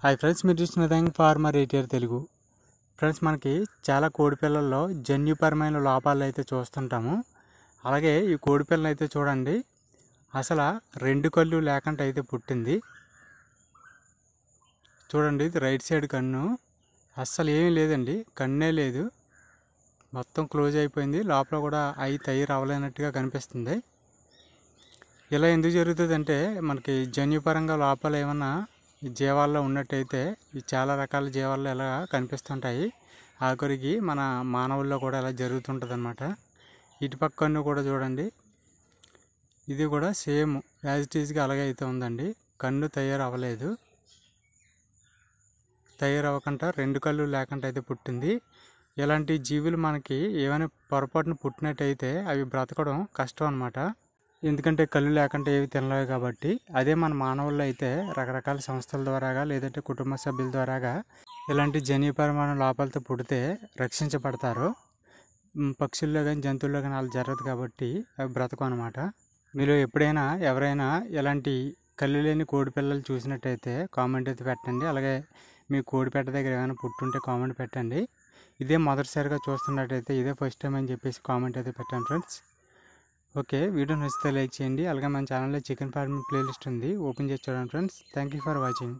Hi friends, మీరు చూస్తున్నది farmer ఎయిటియర్ Telugu. Friends, మనకి చాలా కోడి పిల్లల్లో జన్యుపరమైన లోపాలు అయితే చూస్తుంటాము. అలాగే ఈ కోడి పిల్లని అయితే చూడండి, అసలు రెండు కళ్ళు లేకుండా అయితే పుట్టింది. చూడండి, ఇది రైట్ సైడ్ కన్ను అస్సలు ఏమీ లేదండి, కన్నే లేదు, మొత్తం క్లోజ్ అయిపోయింది. లోపల కూడా తయ్యి రావలేనట్టుగా కనిపిస్తుంది. ఇలా ఎందుకు జరుగుతుంది అంటే, మనకి జన్యుపరంగా లోపాలు ఏమన్నా జీవాల్లో ఉన్నట్టయితే చాలా రకాల జీవాల్లో ఇలా కనిపిస్తుంటాయి. ఆఖరికి మన మానవుల్లో కూడా ఇలా జరుగుతుంటుంది అన్నమాట. ఇటుపక్క కన్ను కూడా చూడండి, ఇది కూడా సేమ్ యాజ్ ఇట్ ఈజ్గా అలాగే అయితే ఉందండి. కన్ను తయారవ్వలేదు, తయారవ్వకుండా రెండు కళ్ళు లేకుండా అయితే పుట్టింది. ఇలాంటి జీవులు మనకి ఏమైనా పొరపాటున పుట్టినట్టయితే అవి బ్రతకడం కష్టం అన్నమాట. ఎందుకంటే కళ్ళు లేకుండా ఏవి తినలేవు కాబట్టి. అదే మన మానవుల్లో అయితే రకరకాల సంస్థల ద్వారాగా లేదంటే కుటుంబ సభ్యుల ద్వారాగా ఇలాంటి జన్యుపరమైన లోపాలతో పుడితే రక్షించబడతారు. పక్షుల్లో కానీ జంతువుల్లో కానీ అలా జరగదు కాబట్టి అవి బ్రతకం అనమాట. మీరు ఎప్పుడైనా ఎవరైనా ఇలాంటి కళ్ళు లేని కోడి పిల్లలు చూసినట్టయితే కామెంట్ అయితే పెట్టండి. అలాగే మీ కోడిపెట్ట దగ్గర ఏమైనా పుట్టుంటే కామెంట్ పెట్టండి. ఇదే మొదటిసారిగా చూస్తున్నట్టయితే ఇదే ఫస్ట్ టైం అని చెప్పేసి కామెంట్ అయితే పెట్టండి ఫ్రెండ్స్. ఓకే, వీడియో నచ్చితే లైక్ చేయండి. అలాగే మన ఛానల్లో చికెన్ ఫార్మింగ్ ప్లేలిస్ట్ ఉంది, ఓపెన్ చేసి చూడండి friends. Thank you for watching.